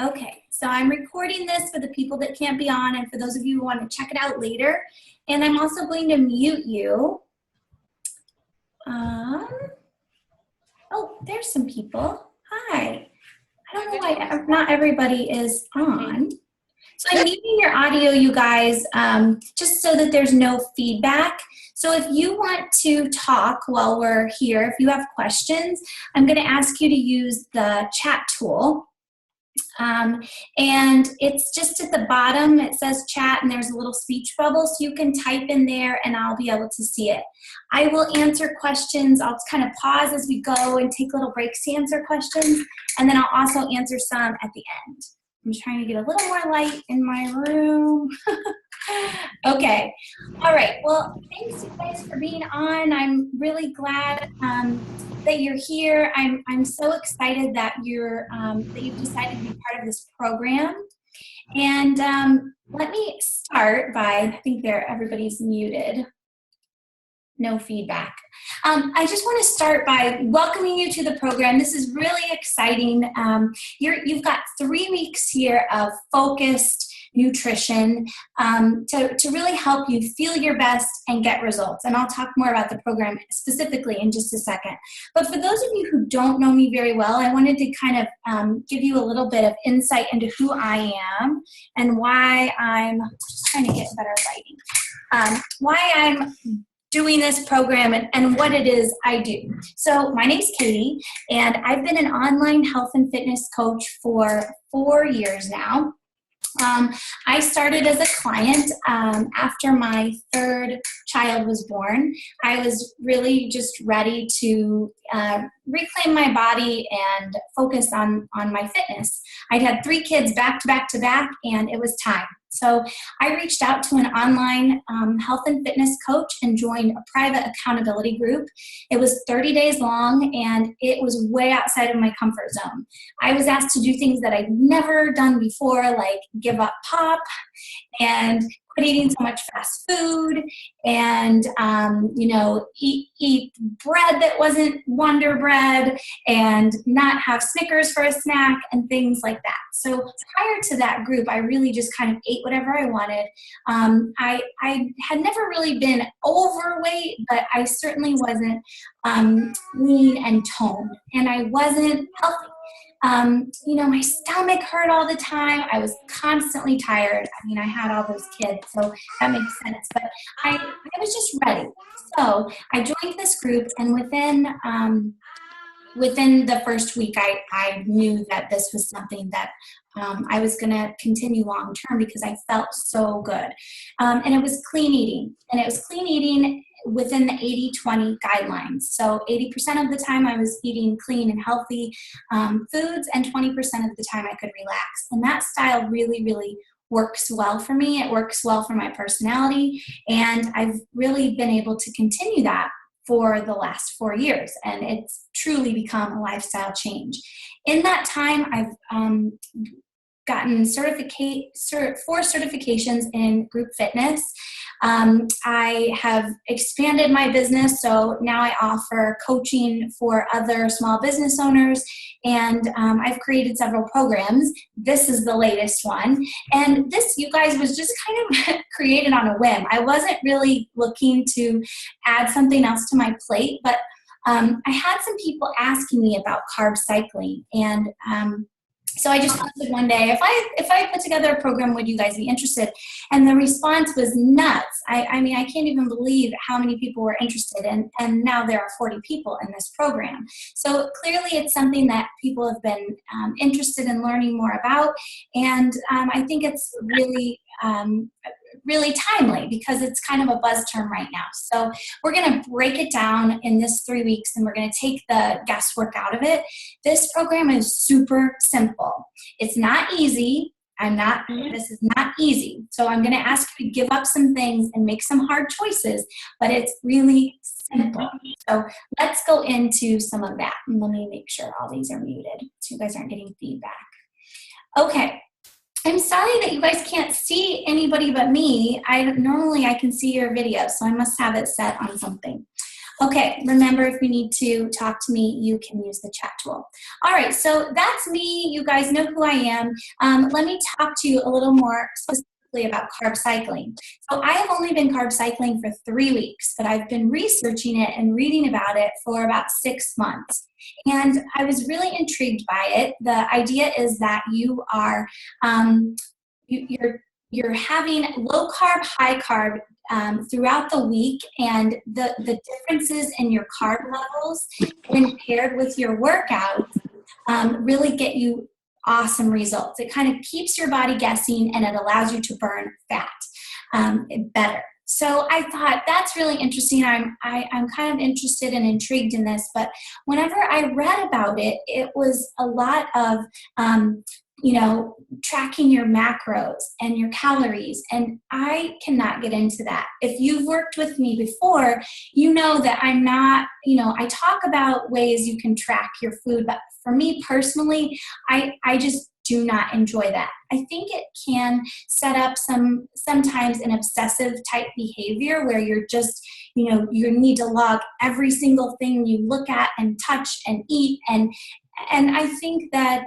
Okay, so I'm recording this for the people that can't be on and for those of you who want to check it out later. And I'm also going to mute you. Oh, there's some people. Hi. I don't know why not everybody is on. So I'm muting your audio, you guys, just so that there's no feedback. So if you want to talk while we're here, if you have questions, I'm going to ask you to use the chat tool. And it's just at the bottom, it says chat, and there's a little speech bubble, so you can type in there and I'll be able to see it. I will answer questions. I'll kind of pause as we go and take little breaks to answer questions, and then I'll also answer some at the end. I'm trying to get a little more light in my room. Okay. All right. Well, thanks you guys for being on. I'm really glad that you're here. I'm so excited that you've decided to be part of this program. And let me start by, I think everybody's muted. No feedback. I just want to start by welcoming you to the program. This is really exciting. You've got 3 weeks here of focused nutrition to really help you feel your best and get results. And I'll talk more about the program specifically in just a second. But for those of you who don't know me very well, I wanted to kind of give you a little bit of insight into who I am and why I'm just trying to get better lighting. Why I'm doing this program and what it is I do. So my name's Katie, and I've been an online health and fitness coach for 4 years now. I started as a client after my 3rd child was born. I was really just ready to reclaim my body and focus on my fitness. I'd had 3 kids back to back to back, and it was time. So I reached out to an online health and fitness coach and joined a private accountability group. It was 30 days long, and it was way outside of my comfort zone. I was asked to do things that I'd never done before, like give up pop and quit eating so much fast food and, eat bread that wasn't Wonder Bread and not have Snickers for a snack and things like that. So prior to that group, I really just kind of ate whatever I wanted. I had never really been overweight, but I certainly wasn't lean and toned, and I wasn't healthy. My stomach hurt all the time. I was constantly tired. I mean, I had all those kids, so that makes sense. But I was just ready. So I joined this group, and within the first week, I knew that this was something that I was going to continue long term because I felt so good. And it was clean eating. And it was clean eating within the 80-20 guidelines. So 80% of the time I was eating clean and healthy foods, and 20% of the time I could relax. And that style really, really works well for me. It works well for my personality. And I've really been able to continue that for the last 4 years, and it's truly become a lifestyle change. In that time, I've gotten 4 certifications in group fitness. I have expanded my business, so now I offer coaching for other small business owners, and I've created several programs. This is the latest one, and this, you guys, was just kind of created on a whim. I wasn't really looking to add something else to my plate, but I had some people asking me about carb cycling, and so I just posted one day, if I put together a program, would you guys be interested? And the response was nuts. I mean, I can't even believe how many people were interested, and now there are 40 people in this program. So clearly it's something that people have been interested in learning more about, and I think it's really really timely because it's kind of a buzz term right now. So we're going to break it down in this 3 weeks, and we're going to take the guesswork out of it. This program is super simple. It's not easy. This is not easy. So I'm going to ask you to give up some things and make some hard choices, but it's really simple. So let's go into some of that. And let me make sure all these are muted so you guys aren't getting feedback. Okay. I'm sorry that you guys can't see anybody but me. Normally I can see your video, so I must have it set on something. Okay, remember, if you need to talk to me, you can use the chat tool. All right, so that's me. You guys know who I am. Let me talk to you a little more specifically about carb cycling. So I have only been carb cycling for 3 weeks, but I've been researching it and reading about it for about 6 months. And I was really intrigued by it. The idea is that you are, you're having low carb, high carb throughout the week, and the differences in your carb levels when paired with your workout really get you awesome results. It kind of keeps your body guessing, and it allows you to burn fat better. So I thought that's really interesting. I'm kind of interested and intrigued in this, but whenever I read about it, it was a lot of tracking your macros and your calories. And I cannot get into that. If you've worked with me before, you know that I'm not, I talk about ways you can track your food, but for me personally, I just do not enjoy that. I think it can set up sometimes an obsessive type behavior where you're just, you need to log every single thing you look at and touch and eat, and I think that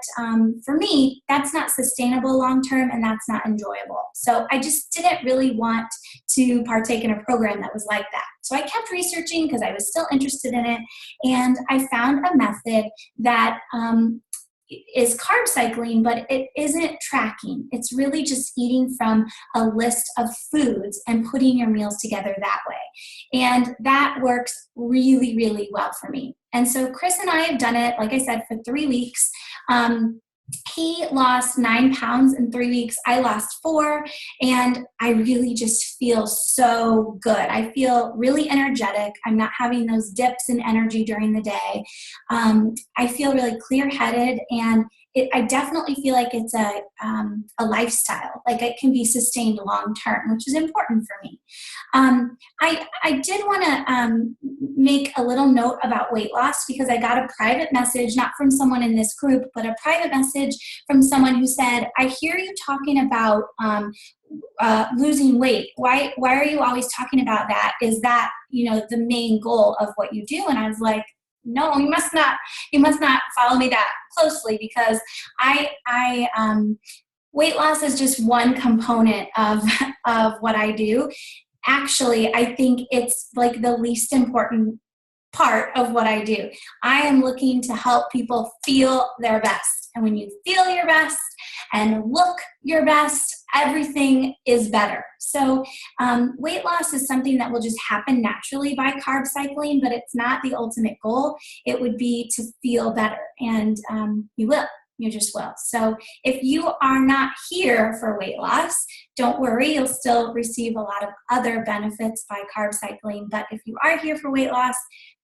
for me, that's not sustainable long-term, and that's not enjoyable. So I just didn't really want to partake in a program that was like that. So I kept researching because I was still interested in it, and I found a method that is carb cycling, but it isn't tracking. It's really just eating from a list of foods and putting your meals together that way. And that works really, really well for me. And so Chris and I have done it, like I said, for 3 weeks. He lost 9 pounds in 3 weeks. I lost 4, and I really just feel so good. I feel really energetic. I'm not having those dips in energy during the day. I feel really clear-headed, and I definitely feel like it's a lifestyle. Like it can be sustained long-term, which is important for me. I did want to make a little note about weight loss, because I got a private message, not from someone in this group, but a private message from someone who said, I hear you talking about losing weight. Why are you always talking about that? Is that, the main goal of what you do? And I was like, no, you must not follow me that closely, because weight loss is just one component of what I do. Actually, I think it's like the least important part of what I do. I am looking to help people feel their best. And when you feel your best and look your best, everything is better. So weight loss is something that will just happen naturally by carb cycling, but it's not the ultimate goal. It would be to feel better, and you will. You just will. So if you are not here for weight loss, don't worry. You'll still receive a lot of other benefits by carb cycling. But if you are here for weight loss,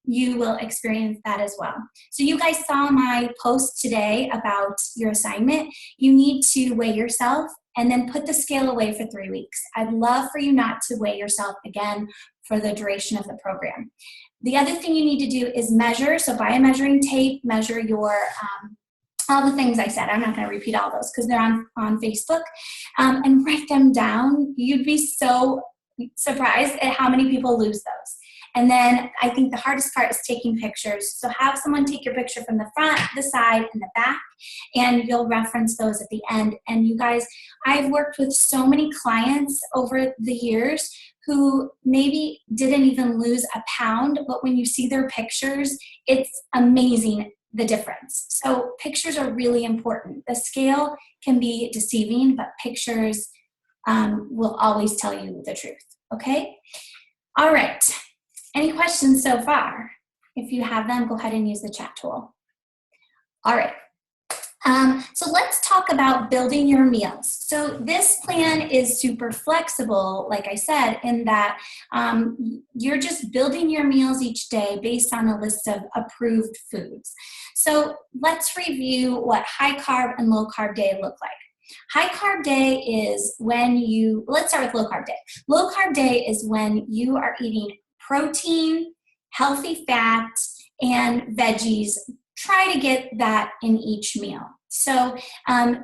you will experience that as well. So you guys saw my post today about your assignment. You need to weigh yourself and then put the scale away for 3 weeks. I'd love for you not to weigh yourself again for the duration of the program. The other thing you need to do is measure. So buy a measuring tape, measure your all the things I said. I'm not going to repeat all those because they're on Facebook, and write them down. You'd be so surprised at how many people lose those. And then I think the hardest part is taking pictures. So have someone take your picture from the front, the side, and the back, and you'll reference those at the end. And you guys, I've worked with so many clients over the years who maybe didn't even lose a pound, but when you see their pictures, it's amazing the difference. So pictures are really important. The scale can be deceiving, but pictures will always tell you the truth, okay? All right. Any questions so far? If you have them, go ahead and use the chat tool. All right. So let's talk about building your meals. So this plan is super flexible, like I said, in that you're just building your meals each day based on a list of approved foods. So let's review what high carb and low carb day look like. High carb day is when let's start with low carb day. Low carb day is when you are eating protein, healthy fats, and veggies. Try to get that in each meal. So, no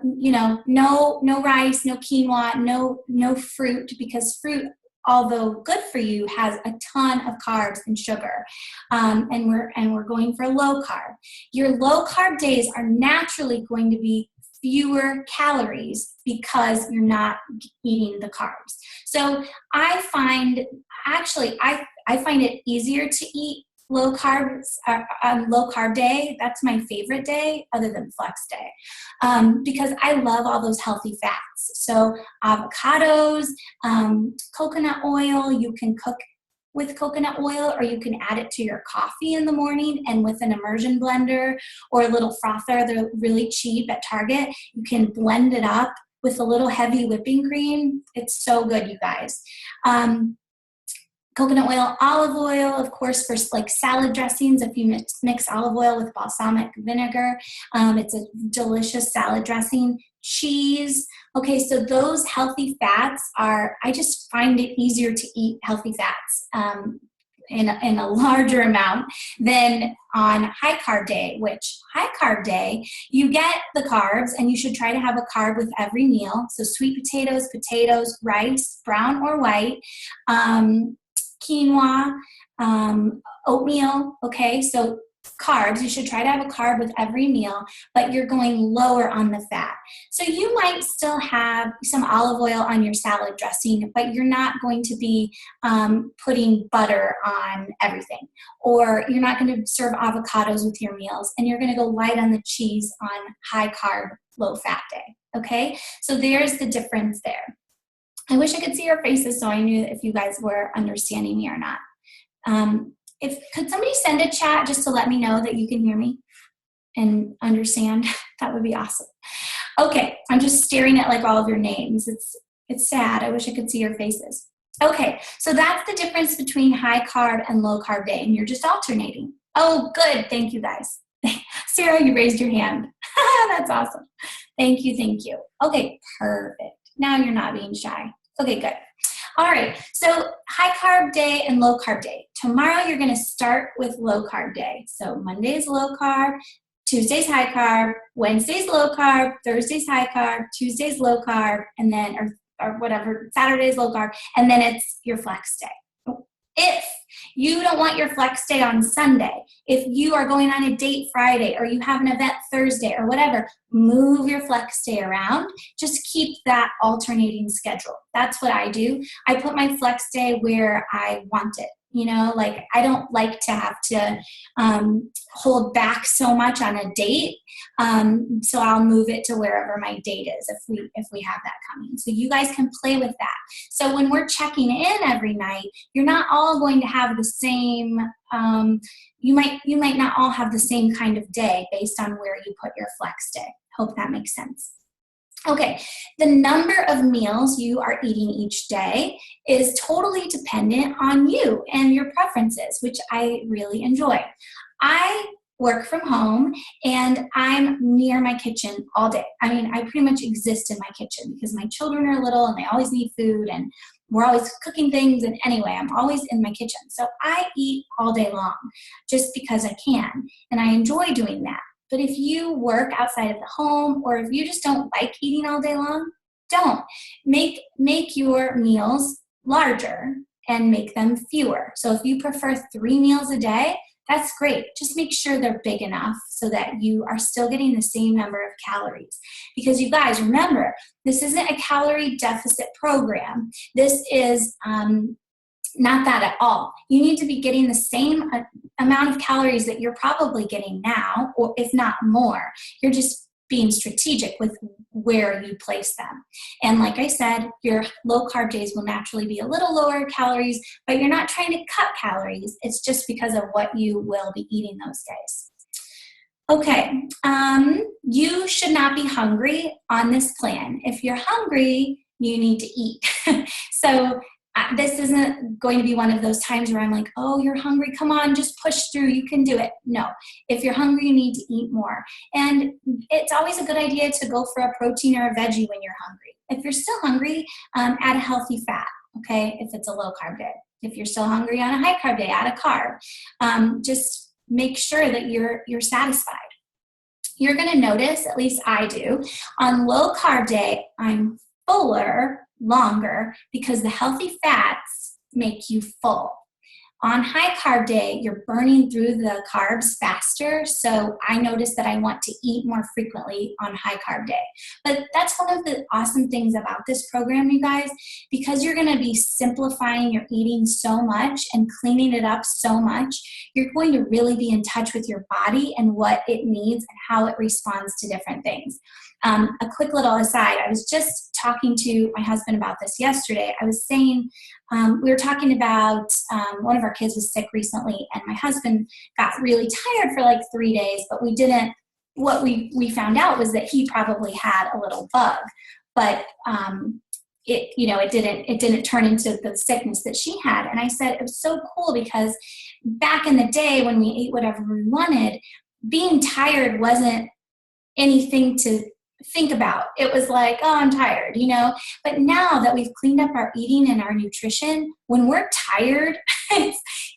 rice, no quinoa, no fruit, because fruit although good for you, has a ton of carbs and sugar, and we're going for low carb. Your low carb days are naturally going to be fewer calories because you're not eating the carbs. So I find it easier to eat low carbs on low carb day. That's my favorite day other than flex day, because I love all those healthy fats. So avocados, coconut oil, you can cook with coconut oil, or you can add it to your coffee in the morning, and with an immersion blender or a little frother, they're really cheap at Target. You can blend it up with a little heavy whipping cream. It's so good, you guys. Coconut oil, olive oil, of course, for like salad dressings. If you mix olive oil with balsamic vinegar, it's a delicious salad dressing. Cheese. Okay, so those healthy fats I just find it easier to eat healthy fats in a larger amount than on high carb day, which high carb day, you get the carbs, and you should try to have a carb with every meal. So sweet potatoes, rice, brown or white, quinoa, oatmeal. Okay, so carbs, you should try to have a carb with every meal, but you're going lower on the fat. So you might still have some olive oil on your salad dressing, but you're not going to be putting butter on everything, or you're not going to serve avocados with your meals, and you're going to go light on the cheese on high carb, low fat day. Okay, so there's the difference there. I wish I could see your faces so I knew if you guys were understanding me or not. Could somebody send a chat just to let me know that you can hear me and understand? That would be awesome. Okay, I'm just staring at like all of your names. It's sad. I wish I could see your faces. Okay, so that's the difference between high carb and low carb day, and you're just alternating. Oh, good. Thank you, guys. Sarah, you raised your hand. That's awesome. Thank you. Okay, perfect. Now you're not being shy. Okay, good. All right, so high carb day and low carb day. Tomorrow you're going to start with low carb day. So Monday's low carb, Tuesday's high carb, Wednesday's low carb, Thursday's high carb, Tuesday's low carb, and then, or whatever, Saturday's low carb, and then it's your flex day. If you don't want your flex day on Sunday, if you are going on a date Friday, or you have an event Thursday or whatever, move your flex day around. Just keep that alternating schedule. That's what I do. I put my flex day where I want it. You know, like I don't like to have to hold back so much on a date. So I'll move it to wherever my date is if we have that coming. So you guys can play with that. So when we're checking in every night, you're not all going to have the same, you might not all have the same kind of day based on where you put your flex day. Hope that makes sense. Okay, the number of meals you are eating each day is totally dependent on you and your preferences, which I really enjoy. I work from home and I'm near my kitchen all day. I mean, I pretty much exist in my kitchen because my children are little and they always need food and we're always cooking things. And anyway, I'm always in my kitchen. So I eat all day long just because I can. And I enjoy doing that. But if you work outside of the home, or if you just don't like eating all day long, don't. Make your meals larger and make them fewer. So if you prefer 3 meals a day, that's great. Just make sure they're big enough so that you are still getting the same number of calories. Because you guys, remember, this isn't a calorie deficit program. This is not that at all. You need to be getting the same amount of calories that you're probably getting now, or if not more. You're just being strategic with where you place them. And like I said, your low carb days will naturally be a little lower calories, but you're not trying to cut calories. It's just because of what you will be eating those days. Okay, you should not be hungry on this plan. If you're hungry, you need to eat. So this isn't going to be one of those times where I'm like, oh, you're hungry, come on, just push through, you can do it. No, if you're hungry, you need to eat more. And it's always a good idea to go for a protein or a veggie when you're hungry. If you're still hungry, add a healthy fat, okay, if it's a low carb day. If you're still hungry on a high carb day, add a carb. Just make sure that you're satisfied. You're going to notice, at least I do, on low carb day, I'm fuller longer because the healthy fats make you full. On high carb day, you're burning through the carbs faster, so I notice that I want to eat more frequently on high carb day. But that's one of the awesome things about this program, you guys, because you're going to be simplifying your eating so much and cleaning it up so much, you're going to really be in touch with your body and what it needs and how it responds to different things. A quick little aside, I was just talking to my husband about this yesterday. I was saying, we were talking about one of our kids was sick recently, and my husband got really tired for like 3 days, but what we found out was that he probably had a little bug, but it didn't turn into the sickness that she had. And I said, it was so cool because back in the day when we ate whatever we wanted, being tired wasn't anything to think about. It was like, oh, I'm tired, But now that we've cleaned up our eating and our nutrition, when we're tired,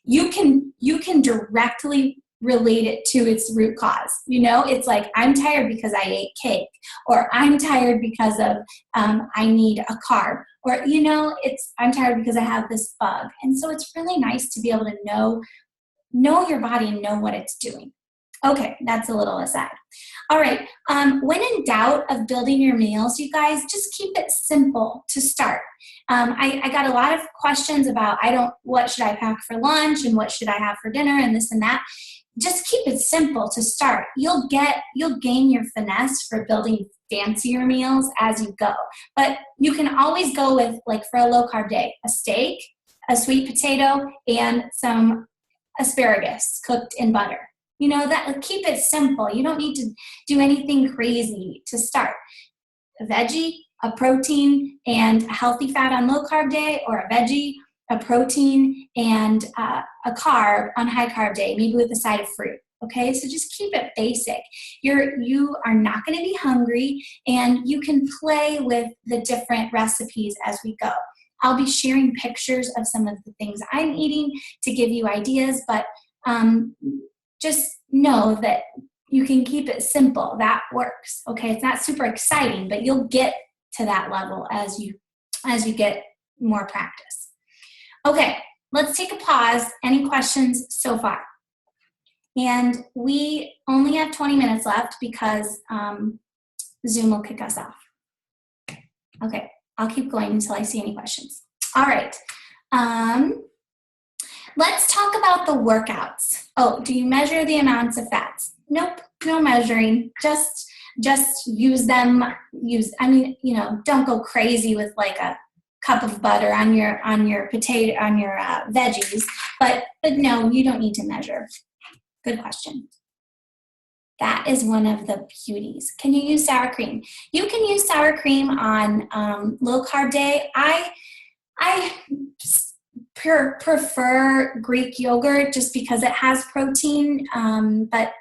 you can directly relate it to its root cause. It's like, I'm tired because I ate cake, or I'm tired because of I need a carb, or I'm tired because I have this bug. And so it's really nice to be able to know your body and know what it's doing. Okay, that's a little aside. All right, when in doubt of building your meals, you guys, just keep it simple to start. I got a lot of questions about, what should I pack for lunch and what should I have for dinner and this and that. Just keep it simple to start. You'll gain your finesse for building fancier meals as you go. But you can always go with, like for a low carb day, a steak, a sweet potato, and some asparagus cooked in butter. Keep it simple. You don't need to do anything crazy to start. A veggie, a protein, and a healthy fat on low carb day, or a veggie, a protein, and a carb on high carb day, maybe with a side of fruit. Okay, so just keep it basic. You are not going to be hungry, and you can play with the different recipes as we go. I'll be sharing pictures of some of the things I'm eating to give you ideas, but just know that you can keep it simple. That works. Okay, it's not super exciting, but you'll get to that level as you get more practice. Okay, let's take a pause. Any questions so far? And we only have 20 minutes left because Zoom will kick us off. Okay, I'll keep going until I see any questions. All right. Let's talk about the workouts. Oh, do you measure the amounts of fats? Nope, no measuring. Just use them. Don't go crazy with like a cup of butter on your potato, on your veggies. But no, you don't need to measure. Good question. That is one of the beauties. Can you use sour cream? You can use sour cream on low carb day. I prefer Greek yogurt just because it has protein, but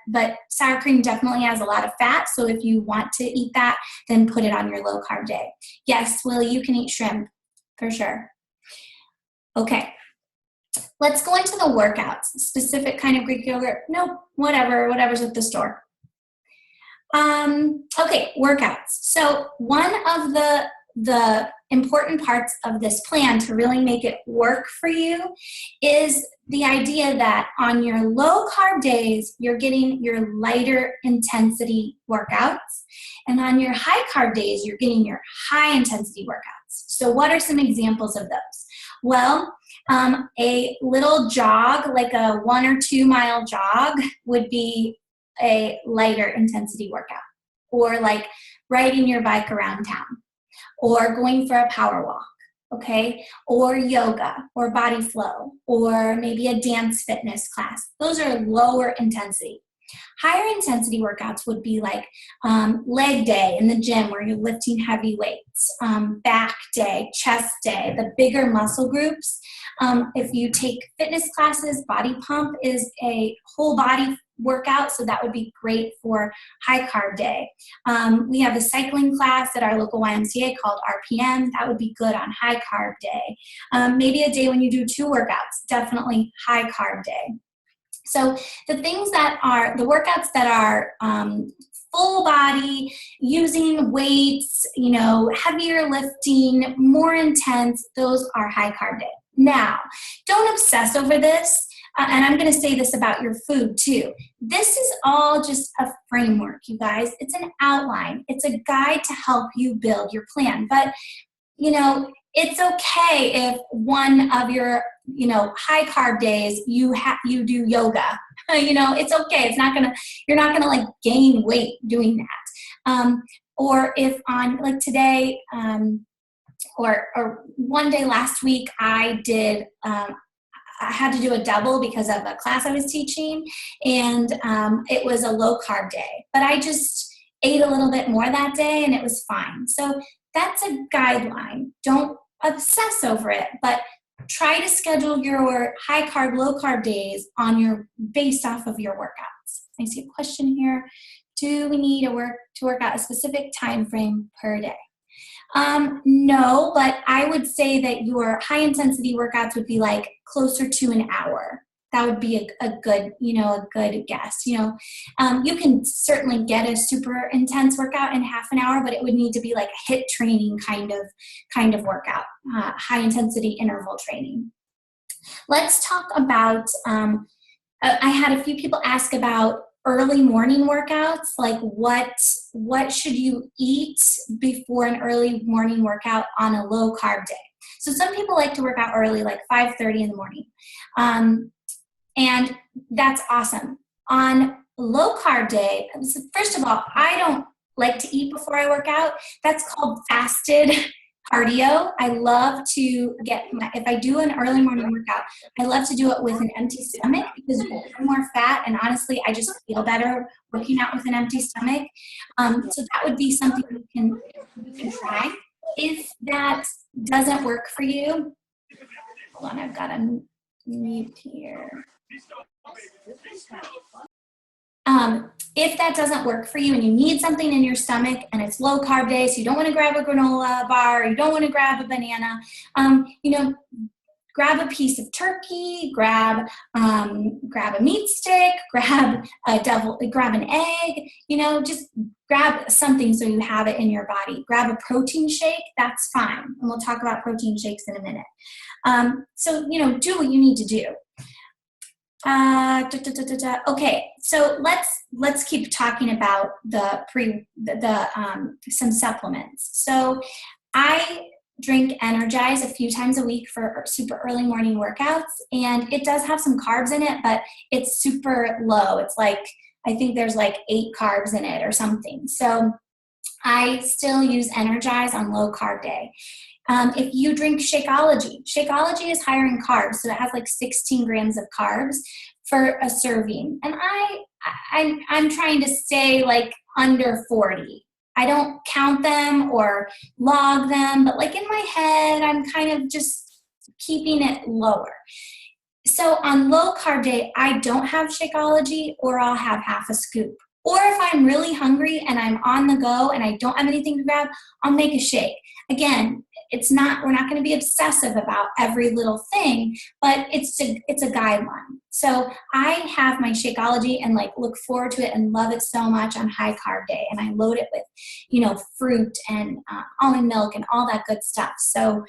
sour cream definitely has a lot of fat, so if you want to eat that, then put it on your low carb day. Yes, Willie, you can eat shrimp, for sure. Okay, let's go into the workouts. Specific kind of Greek yogurt? Nope, whatever's at the store. Okay, workouts. So one of the important parts of this plan to really make it work for you is the idea that on your low carb days, you're getting your lighter intensity workouts. And on your high carb days, you're getting your high intensity workouts. So what are some examples of those? Well, a little jog, like a 1 or 2 mile jog, would be a lighter intensity workout. Or like riding your bike around town, or going for a power walk, okay? Or yoga, or body flow, or maybe a dance fitness class. Those are lower intensity. Higher intensity workouts would be like leg day in the gym where you're lifting heavy weights, back day, chest day, the bigger muscle groups. If you take fitness classes, body pump is a whole body workout, so that would be great for high carb day. We have a cycling class at our local YMCA called RPM. That would be good on high carb day. Maybe a day when you do 2 workouts, definitely high carb day. So the workouts that are full body, using weights, you know, heavier lifting, more intense, those are high carb days. Now, don't obsess over this. And I'm going to say this about your food too. This is all just a framework, you guys. It's an outline. It's a guide to help you build your plan. But, you know, it's okay if one of your, you know, high carb days you do yoga. You know, it's okay. It's not gonna, you're not gonna like gain weight doing that. Or if on like today, or one day last week, I had to do a double because of a class I was teaching, and it was a low carb day. But I just ate a little bit more that day, and it was fine. So that's a guideline. Don't obsess over it, but try to schedule your high carb, low carb days based off of your workouts. I see a question here. Do we need to work out a specific time frame per day? No, but I would say that your high intensity workouts would be like closer to an hour. That would be a good, you know, a good guess. You know, you can certainly get a super intense workout in half an hour, but it would need to be like a HIIT training kind of workout, high intensity interval training. Let's talk about, I had a few people ask about early morning workouts, like what should you eat before an early morning workout on a low carb day? So some people like to work out early, like 5:30 in the morning. And that's awesome. On low carb day, first of all, I don't like to eat before I work out. That's called fasted cardio. I love to if I do an early morning workout, I love to do it with an empty stomach because you burn more fat, and honestly, I just feel better working out with an empty stomach. So that would be something you can try. If that doesn't work for you, hold on, I've got a mute here. If that doesn't work for you and you need something in your stomach and it's low carb day, so you don't want to grab a granola bar, you don't want to grab a banana, you know, grab a piece of turkey, grab a meat stick, grab an egg, you know, just grab something so you have it in your body. Grab a protein shake, that's fine. And we'll talk about protein shakes in a minute. So, you know, do what you need to do. Okay, so let's keep talking about some supplements. So I drink Energize a few times a week for super early morning workouts, and it does have some carbs in it, but it's super low. It's like, I think there's like 8 carbs in it or something. So I still use Energize on low carb day. If you drink Shakeology is higher in carbs, so it has like 16 grams of carbs for a serving. And I'm trying to stay like under 40. I don't count them or log them, but like in my head, I'm kind of just keeping it lower. So on low carb day, I don't have Shakeology, or I'll have half a scoop. Or if I'm really hungry and I'm on the go and I don't have anything to grab, I'll make a shake. Again, we're not going to be obsessive about every little thing, but it's a guideline. So I have my Shakeology and like look forward to it and love it so much on high carb day. And I load it with, you know, fruit and almond milk and all that good stuff. So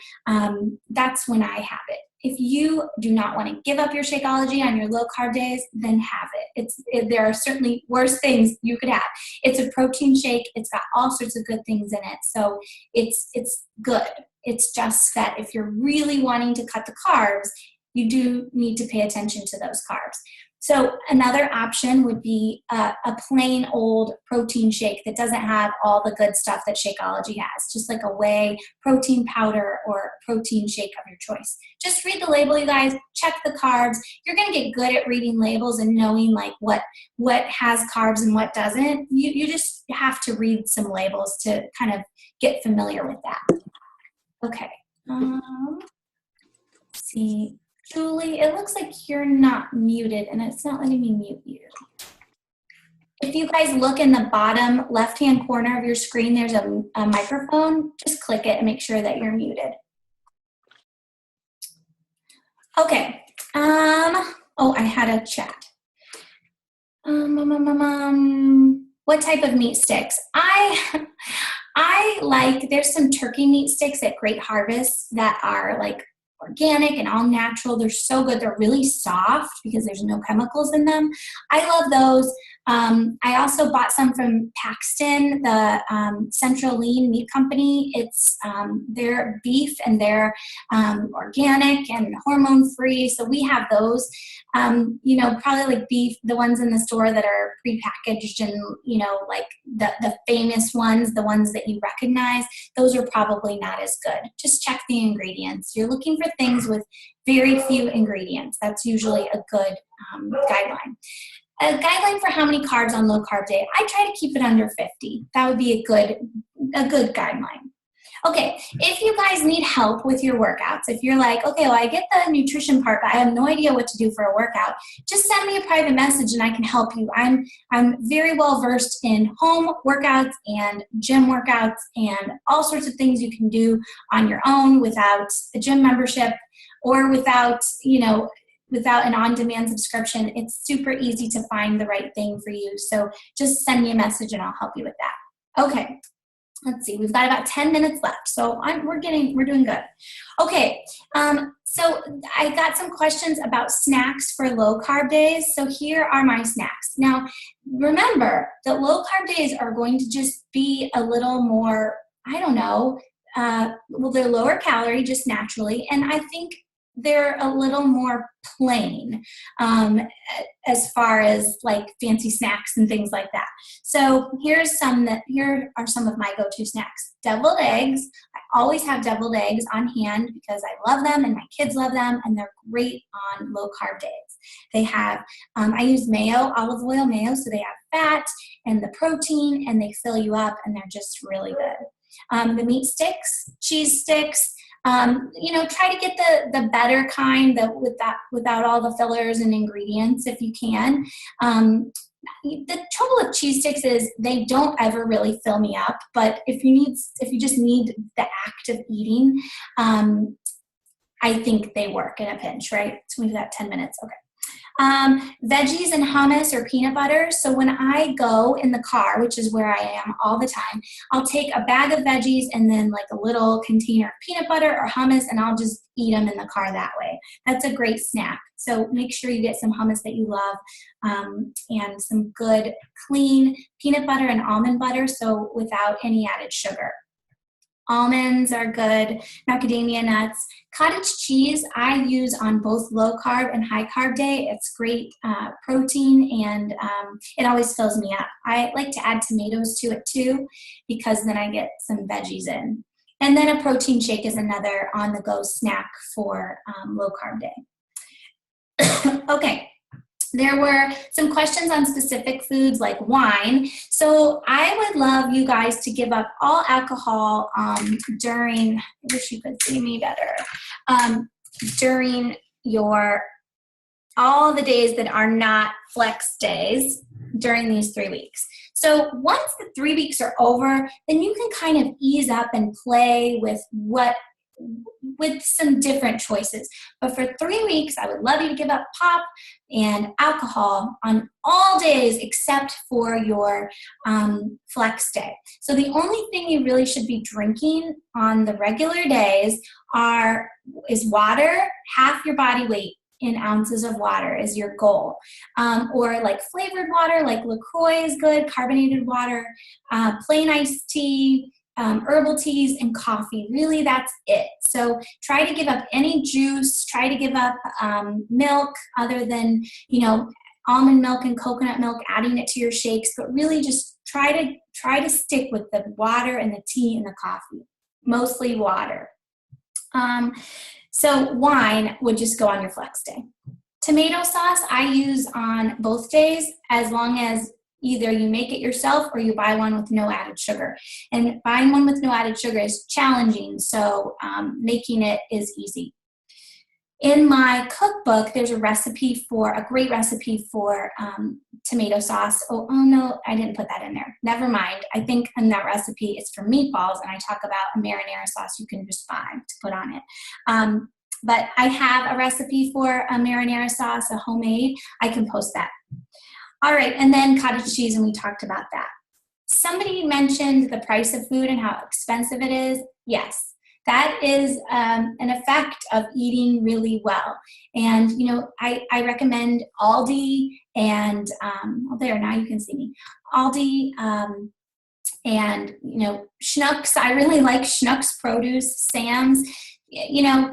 that's when I have it. If you do not want to give up your Shakeology on your low carb days, then have it. There are certainly worse things you could have. It's a protein shake. It's got all sorts of good things in it. So it's good. It's just that if you're really wanting to cut the carbs, you do need to pay attention to those carbs. So another option would be a plain old protein shake that doesn't have all the good stuff that Shakeology has, just like a whey protein powder or protein shake of your choice. Just read the label, you guys, check the carbs. You're going to get good at reading labels and knowing like what has carbs and what doesn't. You just have to read some labels to kind of get familiar with that. Okay. Let's see. Julie, it looks like you're not muted, and it's not letting me mute you. If you guys look in the bottom left-hand corner of your screen, there's a microphone. Just click it and make sure that you're muted. Okay. Oh, I had a chat. What type of meat sticks? There's some turkey meat sticks at Great Harvest that are like organic and all natural. They're so good. They're really soft because there's no chemicals in them. I love those. I also bought some from Paxton, the Central Lean Meat Company. It's they're beef and they're organic and hormone free. So we have those. Probably like beef, the ones in the store that are prepackaged and, like the famous ones, the ones that you recognize, those are probably not as good. Just check the ingredients. You're looking for things with very few ingredients. That's usually a good guideline. A guideline for how many carbs on low carb day, I try to keep it under 50. That would be a good guideline. Okay, if you guys need help with your workouts, if you're like, okay, well, I get the nutrition part, but I have no idea what to do for a workout, just send me a private message and I can help you. I'm very well versed in home workouts and gym workouts and all sorts of things you can do on your own without a gym membership or without an on-demand subscription. It's super easy to find the right thing for you. So just send me a message and I'll help you with that. Okay. Let's see, we've got about 10 minutes left, so we're doing good. Okay, so I got some questions about snacks for low carb days. So here are my snacks. Now, remember that low carb days are going to just be a little more, they're lower calorie just naturally, and I think they're a little more plain as far as like fancy snacks and things like that. So here are some of my go-to snacks. Deviled eggs. I always have deviled eggs on hand because I love them and my kids love them and they're great on low carb days. They have, I use mayo, olive oil mayo, so they have fat and the protein and they fill you up and they're just really good. The meat sticks, cheese sticks, try to get the better kind without all the fillers and ingredients if you can. The trouble with cheese sticks is they don't ever really fill me up, but if you just need the act of eating, I think they work in a pinch, right? So we've got 10 minutes. Okay. Veggies and hummus or peanut butter. So when I go in the car, which is where I am all the time, I'll take a bag of veggies and then like a little container of peanut butter or hummus and I'll just eat them in the car that way. That's a great snack. So make sure you get some hummus that you love and some good clean peanut butter and almond butter, so without any added sugar. Almonds are good, macadamia nuts. Cottage cheese I use on both low carb and high carb day. It's great protein and it always fills me up. I like to add tomatoes to it too because then I get some veggies in. And then a protein shake is another on-the-go snack for low carb day. Okay. There were some questions on specific foods like wine. So I would love you guys to give up all alcohol during, I wish you could see me better, during all the days that are not flex days during these 3 weeks. So once the 3 weeks are over, then you can kind of ease up and play with some different choices. But for 3 weeks, I would love you to give up pop and alcohol on all days except for your flex day. So the only thing you really should be drinking on the regular days is water, half your body weight in ounces of water is your goal. Or like flavored water, like LaCroix is good, carbonated water, plain iced tea, herbal teas and coffee. Really, that's it. So try to give up any juice, try to give up milk other than, almond milk and coconut milk, adding it to your shakes, but really just try to stick with the water and the tea and the coffee, mostly water. So wine would just go on your flex day. Tomato sauce I use on both days as long as either you make it yourself or you buy one with no added sugar. And buying one with no added sugar is challenging, so making it is easy. In my cookbook, there's a great recipe for tomato sauce. Oh no, I didn't put that in there. Never mind. I think in that recipe it's for meatballs, and I talk about a marinara sauce you can just buy to put on it. But I have a recipe for a marinara sauce, a homemade. I can post that. All right, and then cottage cheese, and we talked about that. Somebody mentioned the price of food and how expensive it is. Yes, that is an effect of eating really well. And, you know, I recommend Aldi and, oh, there, now you can see me. Aldi, and, you know, Schnucks. I really like Schnucks produce, Sam's. You know,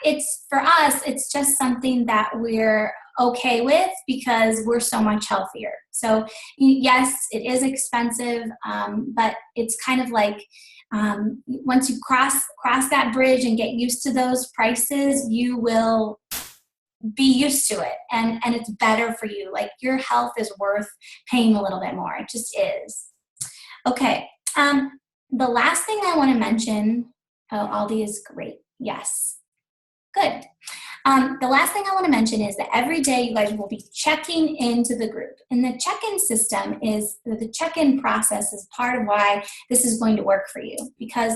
it's, for us, it's just something that we're okay with because we're so much healthier. So yes, it is expensive, but it's kind of like, once you cross that bridge and get used to those prices, you will be used to it, and it's better for you. Like, your health is worth paying a little bit more. It just is. Okay, the last thing I want to mention, oh, Aldi is great. Yes, good. The last thing I want to mention is that every day you guys will be checking into the group. And the check-in system is, the check-in process is part of why this is going to work for you. Because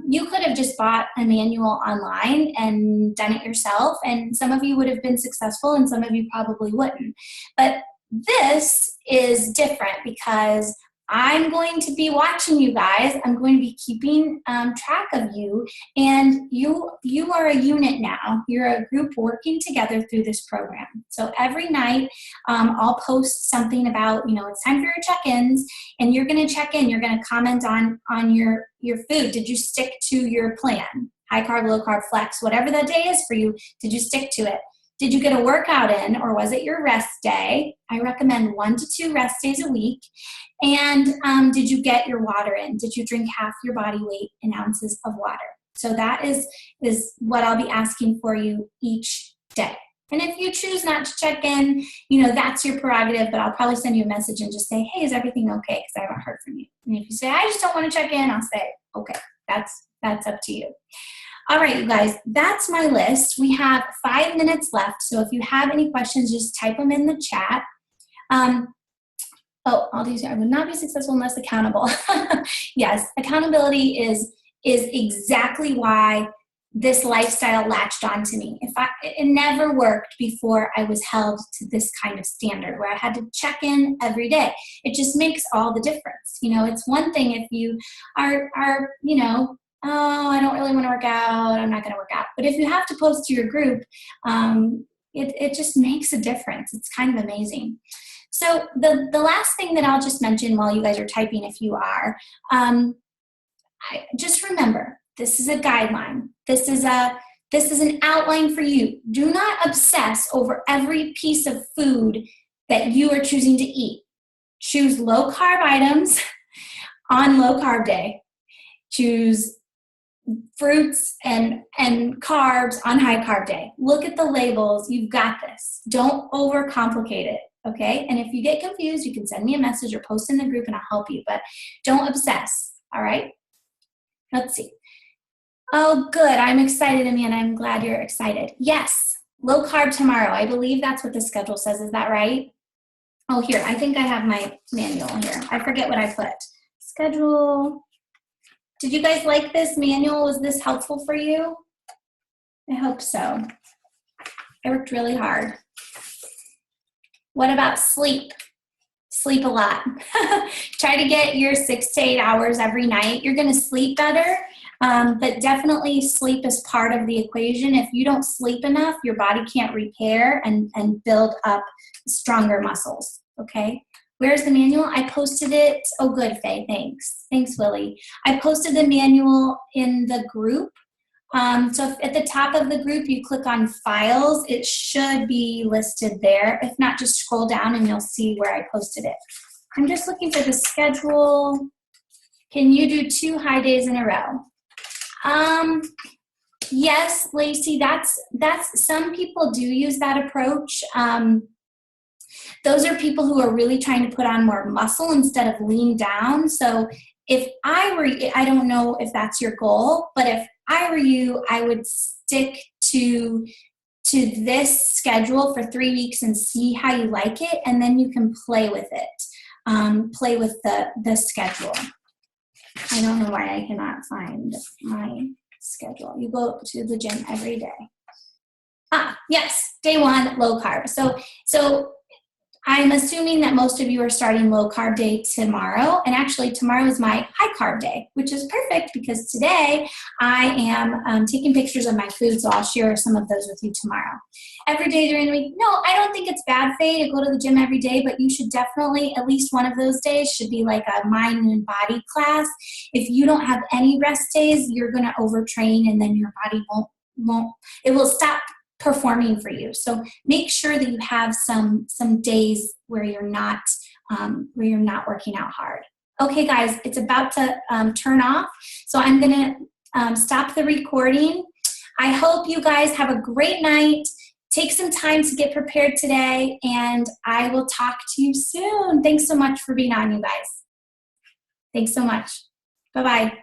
you could have just bought a manual online and done it yourself, and some of you would have been successful and some of you probably wouldn't. But this is different because I'm going to be watching you guys. I'm going to be keeping track of you, and you are a unit now. You're a group working together through this program. So every night, I'll post something about, you know, it's time for your check-ins, and you're going to check in. You're going to comment on your food. Did you stick to your plan? High carb, low carb, flex, whatever that day is for you. Did you stick to it? Did you get a workout in, or was it your rest day? I recommend 1 to 2 rest days a week. And did you get your water in? Did you drink half your body weight in ounces of water? So that is what I'll be asking for you each day. And if you choose not to check in, you know, that's your prerogative, but I'll probably send you a message and just say, hey, is everything okay? Because I haven't heard from you. And if you say, I just don't want to check in, I'll say, okay, that's up to you. All right, you guys, that's my list. We have 5 minutes left, so if you have any questions, just type them in the chat. All these, I would not be successful unless accountable. Yes, accountability is exactly why this lifestyle latched onto me. It never worked before I was held to this kind of standard where I had to check in every day. It just makes all the difference. You know, it's one thing if you are you know, oh, I don't really want to work out, I'm not going to work out. But if you have to post to your group, it just makes a difference. It's kind of amazing. So the last thing that I'll just mention while you guys are typing, if you are, just remember, this is a guideline. This is an outline for you. Do not obsess over every piece of food that you are choosing to eat. Choose low carb items on low carb day. Choose fruits and carbs on high carb day. Look at the labels. You've got this. Don't overcomplicate it, okay? And if you get confused, you can send me a message or post in the group and I'll help you, but don't obsess, all right? Let's see. Oh, good. I'm excited, Amanda. I'm glad you're excited. Yes, low carb tomorrow. I believe that's what the schedule says. Is that right? Oh, here. I think I have my manual here. I forget what I put. Schedule. Did you guys like this manual? Was this helpful for you? I hope so. I worked really hard. What about sleep? Sleep a lot. Try to get your 6 to 8 hours every night. You're going to sleep better, but definitely sleep is part of the equation. If you don't sleep enough, your body can't repair and build up stronger muscles, okay? Where's the manual? I posted it. Oh, good, Faye. Thanks. Thanks, Willie. I posted the manual in the group. So if at the top of the group you click on files, it should be listed there. If not, just scroll down and you'll see where I posted it. I'm just looking for the schedule. Can you do 2 high days in a row? Yes, Lacey, that's some people do use that approach. Those are people who are really trying to put on more muscle instead of lean down. So if I were, I don't know if that's your goal, but if I were you, I would stick to this schedule for 3 weeks and see how you like it, and then you can play with it. Play with the schedule. I don't know why I cannot find my schedule. You go to the gym every day. Yes, day 1, low carb. So I'm assuming that most of you are starting low carb day tomorrow, and actually tomorrow is my high carb day, which is perfect because today I am taking pictures of my food, so I'll share some of those with you tomorrow. Every day during the week, no, I don't think it's bad, Faye, to go to the gym every day, but you should definitely, at least one of those days should be like a mind and body class. If you don't have any rest days, you're going to overtrain, and then your body it will stop performing for you. So make sure that you have some days where you're not working out hard. Okay, guys, it's about to turn off, so I'm gonna stop the recording. I hope you guys have a great night. Take some time to get prepared today, and I will talk to you soon. Thanks so much for being on, you guys. Thanks so much. Bye-bye.